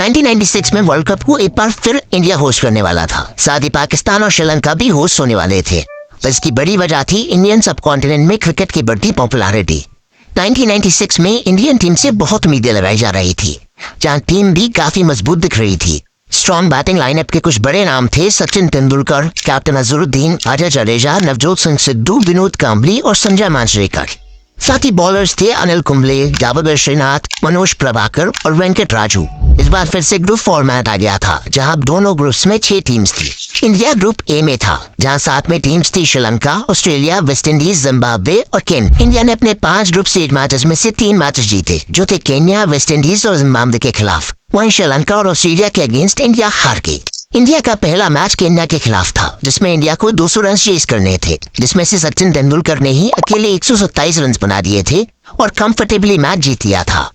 1996 में world cup को एक बार फिर इंडिया होस्ट करने वाला था। साथ ही पाकिस्तान और श्रीलंका भी होस्ट होने वाले थे। इसकी बड़ी वजह थी इंडियन सब कॉन्टिनेंट में क्रिकेट की बढ़ती पॉपुलैरिटी। 1996 में इंडियन टीम से बहुत उम्मीदें लगाई जा रही थी, जहां टीम भी काफी मजबूत दिख रही थी। स्ट्रॉन्ग बैटिंग लाइनअप के कुछ बड़े नाम थे: सचिन तेंदुलकर, कैप्टन अजहरुद्दीन, अजय जडेजा, नवजोत सिंह सिद्धू, विनोद कांबली और संजय मांजरेकर। साथ ही बॉलर्स थे अनिल कुंबले, जावेद श्रीनाथ, मनोज प्रभाकर और वेंकट राजू। इस बार फिर से ग्रुप फॉर्मेट आ गया था, जहां दोनों ग्रुप्स में 6 टीम्स थी। इंडिया ग्रुप ए में था, जहां 7 में टीम्स थी Sri Lanka, Australia, West Indies, Zimbabwe और केन्या। इंडिया ने अपने 5 ग्रुप स्टेज मैचेस में से 3 मैचेस जीते, जो थे केन्या, वेस्ट इंडीज और जिम्बाब्वे के खिलाफ। वहीं श्रीलंका और ऑस्ट्रेलिया के अगेंस्ट इंडिया हार गई। इंडिया का पहला मैच केन्या के खिलाफ था, जिसमें इंडिया को 200 रन चेस करने थे, जिसमें से सचिन तेंदुलकर ने ही अकेले 127 रन बना दिए थे और कंफर्टेबली मैच जीत लिया था।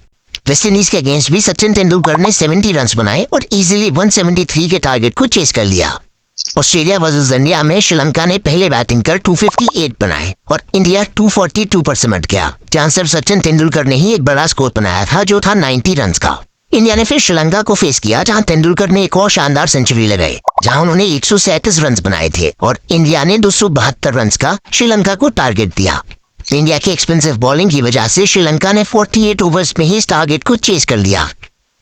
वेस्ट इंडीज के अगेंस्ट भी सचिन तेंदुलकर ने 70 रन बनाए और इजीली 173 के टारगेट को चेस कर लिया। ऑस्ट्रेलिया वर्सेस इंडिया में श्रीलंका ने पहले बैटिंग कर 258 बनाए और इंडिया 242 पर सिमट गया, जहां सिर्फ सचिन तेंदुलकर ने ही एक बड़ा स्कोर बनाया था, जो था 90 रन का। इंडिया ने फिर श्रीलंका को फेस किया, जहां तेंदुलकर ने एक और शानदार सेंचुरी लगाई, जहां उन्होंने 137 रन बनाए थे और इंडिया ने 272 रन का श्रीलंका को टारगेट दिया। इंडिया की एक्सपेंसिव बॉलिंग की वजह से श्रीलंका ने 48 ओवर्स में ही इस टारगेट को चेस कर लिया।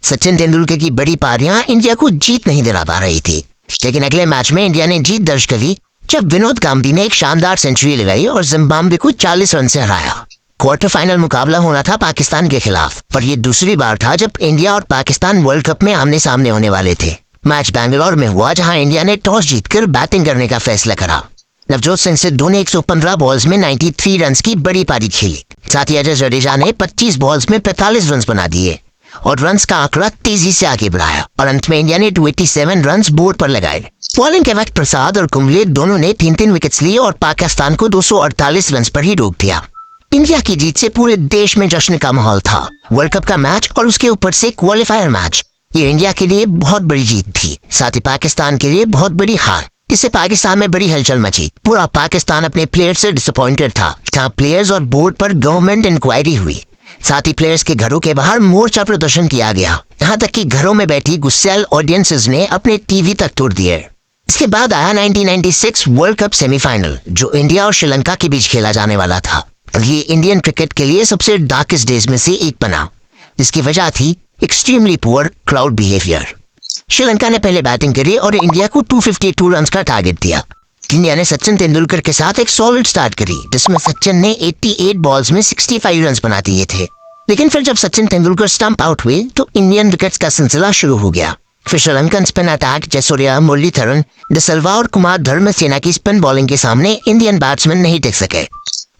सचिन तेंदुलकर की बड़ी पारियां इंडिया को जीत नहीं दिला पा रही थी, लेकिन अगले मैच में इंडिया ने जीत दर्ज करी, जब विनोद कांबली ने एक शानदार सेंचुरी लगाई और जिम्बाब्वे को 40 रन से हराया। क्वार्टर फाइनल मुकाबला होना था पाकिस्तान के खिलाफ, पर यह दूसरी बार था जब इंडिया और पाकिस्तान वर्ल्ड कप में आमने सामने होने वाले थे। मैच बैंगलोर में हुआ, जहां इंडिया ने टॉस जीतकर बैटिंग करने का फैसला करा। नवजोत सिंह सिद्धू ने 115 बॉल्स में 93 रन की बड़ी पारी खेली। साथ ही अजय जडेजा ने 25 बॉल्स में 45 रन बना दिए और रन का आंकड़ा तेजी से आगे बढ़ाया और अंत में इंडिया ने 287 रन बोर्ड पर लगाए। बॉलिंग के वक्त प्रसाद और कुंबले दोनों ने 3-3 विकेट्स लिए और पाकिस्तान को 248 रन पर ही रोक दिया। इंडिया की जीत से पूरे देश में जश्न का माहौल था। वर्ल्ड कप का मैच और उसके ऊपर से क्वालिफायर मैच, ये इंडिया के लिए बहुत बड़ी जीत थी, साथ ही पाकिस्तान के लिए बहुत बड़ी हार। इससे पाकिस्तान में बड़ी हलचल मची। पूरा पाकिस्तान अपने प्लेयर्स से डिसअपॉइंटेड था, जहां प्लेयर्स और बोर्ड पर गवर्नमेंट इंक्वायरी हुई। साथ ही प्लेयर्स के घरों के बाहर मोर्चा प्रदर्शन किया गया, यहाँ तक कि घरों में बैठी गुस्सैल ऑडियंसेस ने अपने टीवी तक तोड़ दिए। इसके बाद आया 1996 वर्ल्ड कप सेमीफाइनल, जो इंडिया और श्रीलंका के बीच खेला जाने वाला था। ये इंडियन क्रिकेट के लिए सबसे डार्केस्ट डेज में से एक बना, जिसकी वजह थी extremely poor crowd behaviour. Sri Lanka ने पहले बैटिंग करी और इंडिया को 252 रन का टारगेट दिया। इंडिया ने सचिन तेंदुलकर के साथ एक सॉलिड स्टार्ट करी, जिसमें सचिन ने 88 बॉल्स में 65 रन बना दिए थे। लेकिन फिर जब सचिन तेंदुलकर स्टंप आउट हुए तो इंडियन विकेट्स का सिलसिला शुरू हो गया। फिर श्रीलंकन स्पिन अटैक जयसूर्या, मुरलीधरन, डिसिल्वा और कुमार धर्मसेना की स्पिन बॉलिंग के सामने इंडियन बैट्समैन नहीं टिक सके।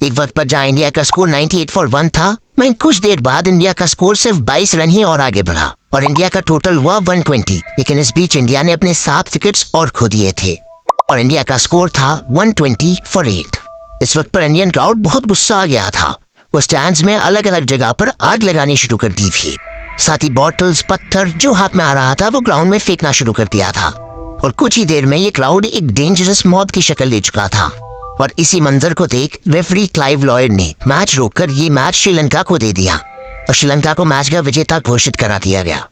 एक वक्त पर जहां इंडिया का स्कोर 98 for 1 था, वहीं कुछ देर बाद इंडिया का स्कोर सिर्फ 22 रन ही और आगे बढ़ा और इंडिया का टोटल हुआ 120। लेकिन इस बीच इंडिया ने अपने 7 विकेट्स और खो दिए थे और इंडिया का स्कोर था 120 for 8। इस वक्त पर इंडियन क्राउड बहुत गुस्सा आ गया था। वो स्टैंड्स में अलग अलग जगह पर आग लगानी शुरू कर दी थी। साथ ही बॉटल्स, पत्थर जो हाथ में आ रहा था वो ग्राउंड में फेंकना शुरू कर दिया था और कुछ ही देर में ये क्राउड एक डेंजरस मॉब की शक्ल ले चुका था। और इसी मंजर को देख रेफरी क्लाइव लॉयड ने मैच रोककर ये मैच श्रीलंका को दे दिया और श्रीलंका को मैच का विजेता घोषित करा दिया गया।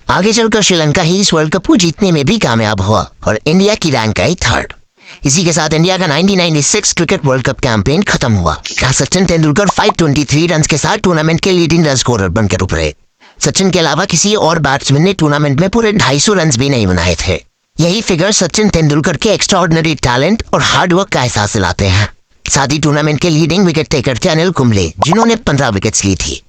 आगे चलकर श्रीलंका ही इस वर्ल्ड कप को जीतने में भी कामयाब हुआ और इंडिया की रैंक आई 3rd। इसी के साथ इंडिया का 1996 क्रिकेट वर्ल्ड कप कैंपेन खत्म हुआ, जहां सचिन तेंदुलकर 523 रन के साथ टूर्नामेंट के लीडिंग रन स्कोरर बनकर उभरे। सचिन के अलावा किसी और बैट्समैन ने टूर्नामेंट में पूरे 250 रन भी नहीं बनाए थे। यही फिगर सचिन तेंदुलकर के एक्स्ट्राऑर्डिनरी टैलेंट और हार्डवर्क का एहसास दिलाते हैं। साथ ही टूर्नामेंट के लीडिंग विकेट टेकर थे अनिल कुंबले, जिन्होंने 15 विकेट्स ली थी।